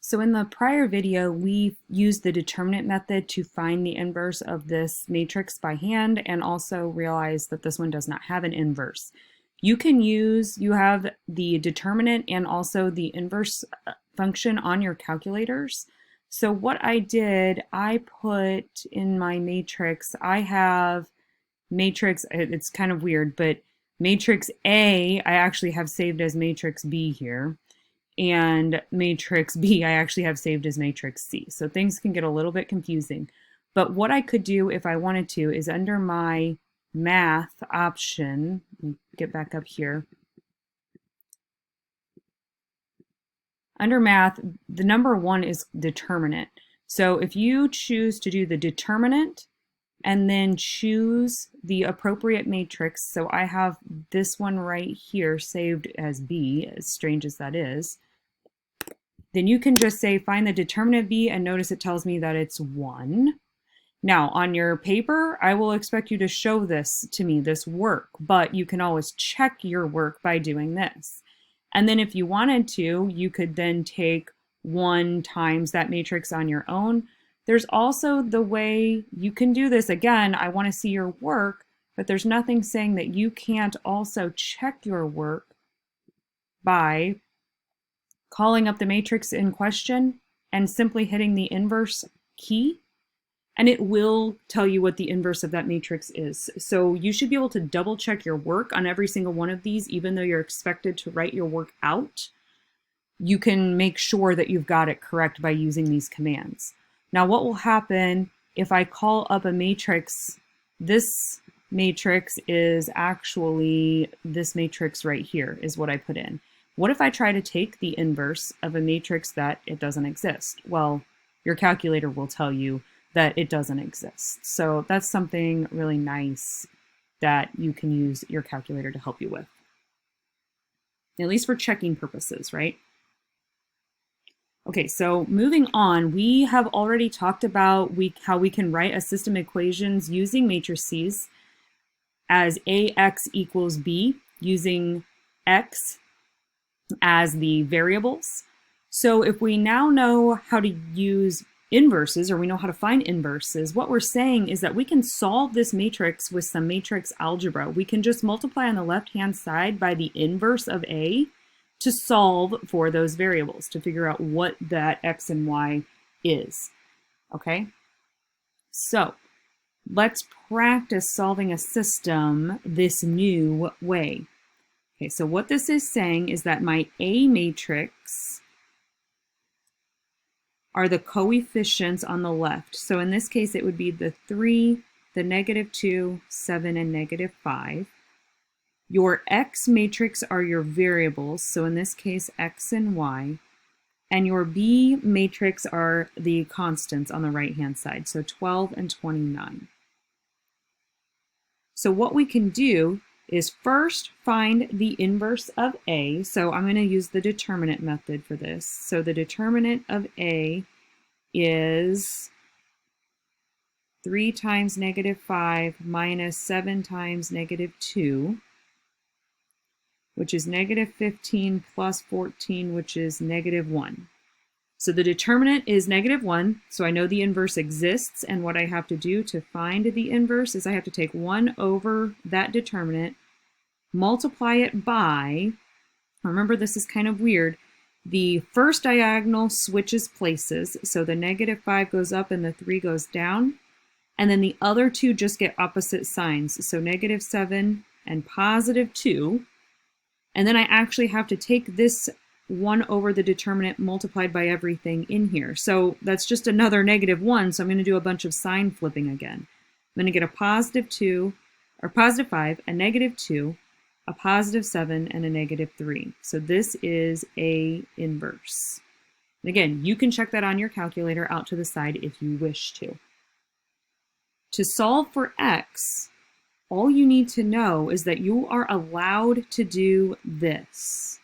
So in the prior video, we used the determinant method to find the inverse of this matrix by hand and also realized that this one does not have an inverse. You have the determinant and also the inverse function on your calculators. So what I did, I put in my matrix, I have matrix, it's kind of weird, but matrix A, I actually have saved as matrix B here. And matrix B, I actually have saved as matrix C. So things can get a little bit confusing. But what I could do if I wanted to is under my math option, get back up here. Under math, the number 1 is determinant. So if you choose to do the determinant and then choose the appropriate matrix, so I have this one right here saved as B, as strange as that is, then you can just say find the determinant of B, and notice it tells me that it's 1. Now on your paper, I will expect you to show this to me, this work, but you can always check your work by doing this. And then if you wanted to, you could then take 1 times that matrix on your own. There's also the way you can do this. Again, I want to see your work, but there's nothing saying that you can't also check your work by calling up the matrix in question and simply hitting the inverse key, and it will tell you what the inverse of that matrix is. So you should be able to double check your work on every single one of these, even though you're expected to write your work out. You can make sure that you've got it correct by using these commands. Now what will happen if I call up a matrix? This matrix is actually this matrix right here is what I put in. What if I try to take the inverse of a matrix that it doesn't exist? Well, your calculator will tell you that it doesn't exist. So that's something really nice that you can use your calculator to help you with. At least for checking purposes, right? Okay, so moving on, we have already talked about how we can write a system equations using matrices as AX equals B, using X as the variables. So if we now know how to use inverses, or we know how to find inverses, what we're saying is that we can solve this matrix with some matrix algebra. We can just multiply on the left-hand side by the inverse of A to solve for those variables, to figure out what that X and Y is. Okay? So let's practice solving a system this new way. Okay, so what this is saying is that my A matrix are the coefficients on the left. So in this case, it would be the 3, the -2, 7, and -5. Your X matrix are your variables. So in this case, X and Y. And your B matrix are the constants on the right-hand side. So 12 and 29. So what we can do is first find the inverse of A. So I'm going to use the determinant method for this. So the determinant of A is 3 times -5 minus 7 times -2, which is -15 plus 14, which is -1. So the determinant is -1, so I know the inverse exists, and what I have to do to find the inverse is I have to take 1 over that determinant, multiply it by, remember this is kind of weird, the first diagonal switches places, so the -5 goes up and the 3 goes down, and then the other two just get opposite signs, so -7 and +2, and then I actually have to take this 1 over the determinant multiplied by everything in here. So that's just another -1, so I'm going to do a bunch of sign flipping again. I'm going to get a +2, or +5, a -2, a +7, and a -3. So this is A inverse. And again, you can check that on your calculator out to the side if you wish to. To solve for X, all you need to know is that you are allowed to do this.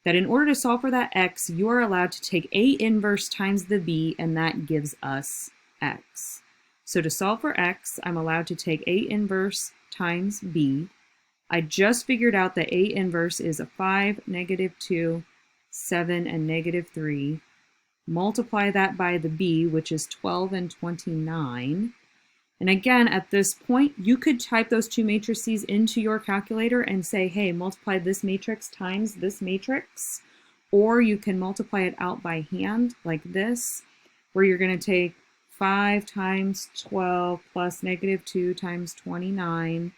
That in order to solve for that X, you are allowed to take A inverse times the B, and that gives us X. So to solve for X, I'm allowed to take A inverse times B. I just figured out that A inverse is a 5, -2, 7, and negative 3. Multiply that by the b, which is 12 and 29. And again, at this point, you could type those two matrices into your calculator and say, hey, multiply this matrix times this matrix. Or you can multiply it out by hand like this, where you're going to take 5 times 12 plus negative 2 times 29.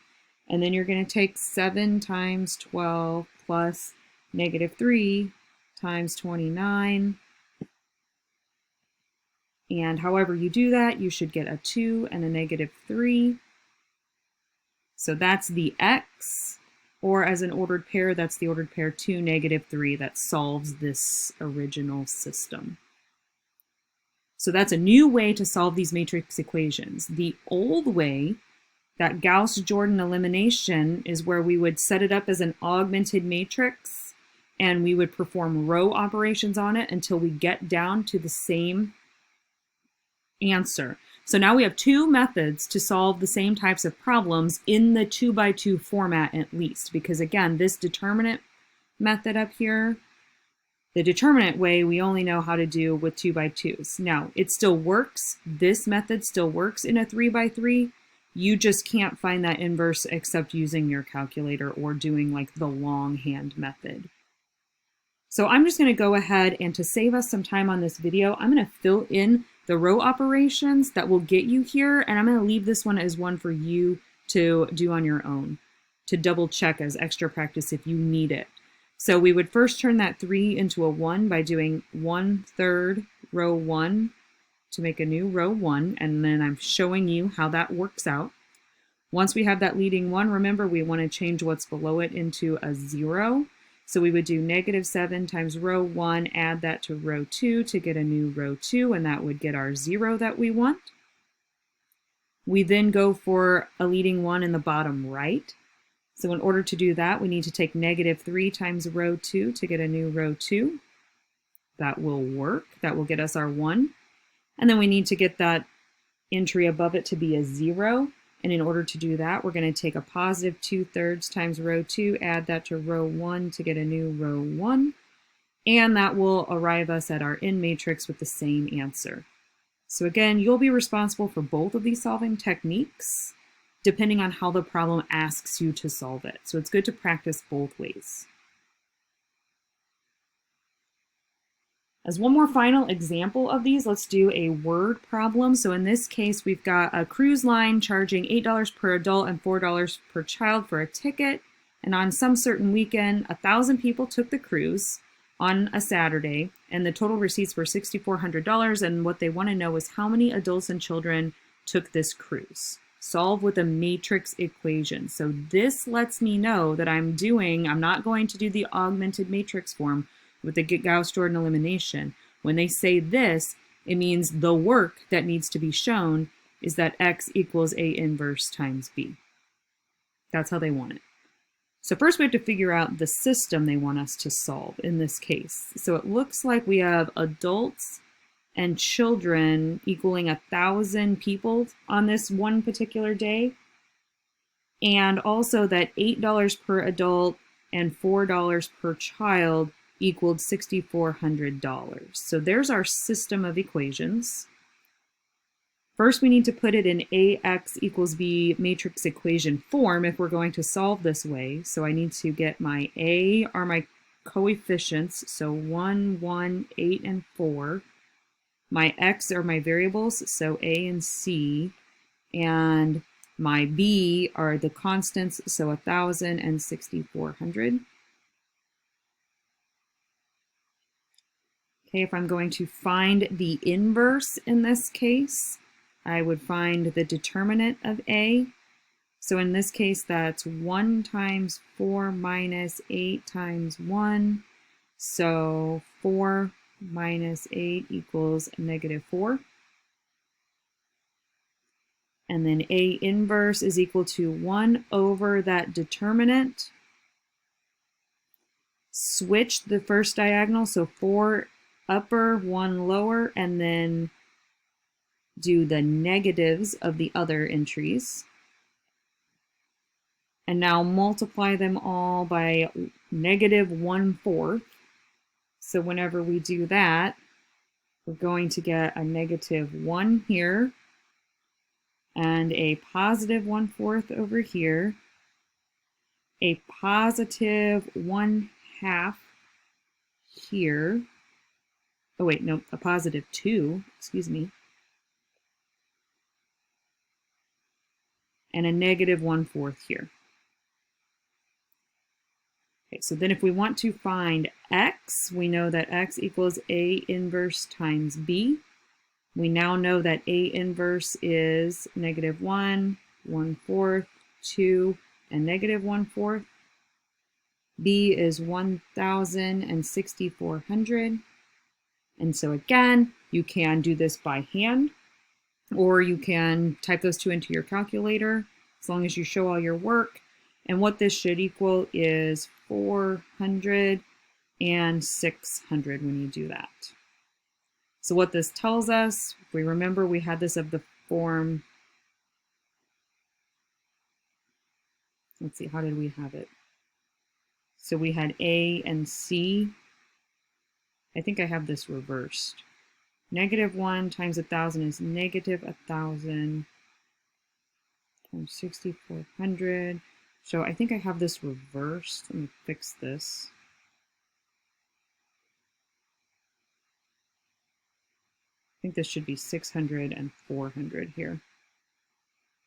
And then you're going to take 7 times 12 plus negative 3 times 29. And however you do that, you should get a 2 and a negative 3. So that's the x, or as an ordered pair, that's the ordered pair 2, negative 3 that solves this original system. So that's a new way to solve these matrix equations. The old way, that Gauss-Jordan elimination, is where we would set it up as an augmented matrix and we would perform row operations on it until we get down to the same answer. So now we have two methods to solve the same types of problems in the 2x2 format at least, because again, this determinant method up here, the determinant way we only know how to do with 2x2s. Now, it still works. This method still works in a 3x3. You just can't find that inverse except using your calculator or doing like the longhand method. So I'm just going to go ahead and to save us some time on this video, I'm going to fill in the row operations that will get you here, and I'm going to leave this one as one for you to do on your own, to double check as extra practice if you need it. So we would first turn that 3 into a 1 by doing 1/3 row 1 to make a new row 1, and then I'm showing you how that works out. Once we have that leading 1, remember we want to change what's below it into a 0. So we would do -7 times row 1, add that to row 2 to get a new row 2, and that would get our 0 that we want. We then go for a leading 1 in the bottom right. So in order to do that, we need to take -3 times row 2 to get a new row 2. That will work. That will get us our 1. And then we need to get that entry above it to be a 0. And in order to do that, we're going to take a positive 2/3 times row 2, add that to row 1 to get a new row 1. And that will arrive us at our end matrix with the same answer. So again, you'll be responsible for both of these solving techniques, depending on how the problem asks you to solve it. So it's good to practice both ways. As one more final example of these, let's do a word problem. So in this case, we've got a cruise line charging $8 per adult and $4 per child for a ticket. And on some certain weekend, 1,000 people took the cruise on a Saturday, and the total receipts were $6,400. And what they want to know is how many adults and children took this cruise. Solve with a matrix equation. So this lets me know that I'm not going to do the augmented matrix form with the Gauss-Jordan elimination. When they say this, it means the work that needs to be shown is that x equals A inverse times B. That's how they want it. So first we have to figure out the system they want us to solve in this case. So it looks like we have adults and children equaling 1,000 people on this one particular day. And also that $8 per adult and $4 per child equaled $6,400. So there's our system of equations. First, we need to put it in AX equals B matrix equation form if we're going to solve this way. So I need to get my A are my coefficients, so 1, 1, 8, and 4. My X are my variables, so A and C. And my B are the constants, so 1,000 and 6,400. Okay, if I'm going to find the inverse in this case, I would find the determinant of A. So in this case, that's 1 times 4 minus 8 times 1. So 4 minus 8 equals -4. And then A inverse is equal to 1 over that determinant. Switch the first diagonal, so 4 upper, 1 lower, and then do the negatives of the other entries. And now multiply them all by -1/4. So whenever we do that, we're going to get a -1 here and a +1/4 over here, a +1/2 here. Oh wait, no, a +2, excuse me. And a -1/4 here. Okay, so then if we want to find x, we know that x equals A inverse times B. We now know that A inverse is -1, 1/4, 2, and -1/4. B is 1,000 and 6,400. And so again, you can do this by hand, or you can type those two into your calculator, as long as you show all your work. And what this should equal is 400 and 600 when you do that. So what this tells us, if we remember, we had this of the form, let's see, how did we have it? So we had A and C. I think I have this reversed. -1 times 1,000 is -1,000 times 6,400. So I think I have this reversed. Let me fix this. I think this should be 600 and 400 here.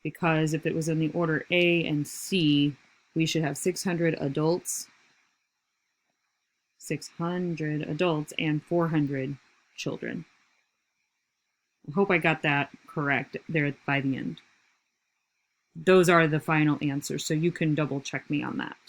Because if it was in the order A and C, we should have 600 adults, 600 adults, and 400 children. I hope I got that correct there by the end. Those are the final answers, so you can double check me on that.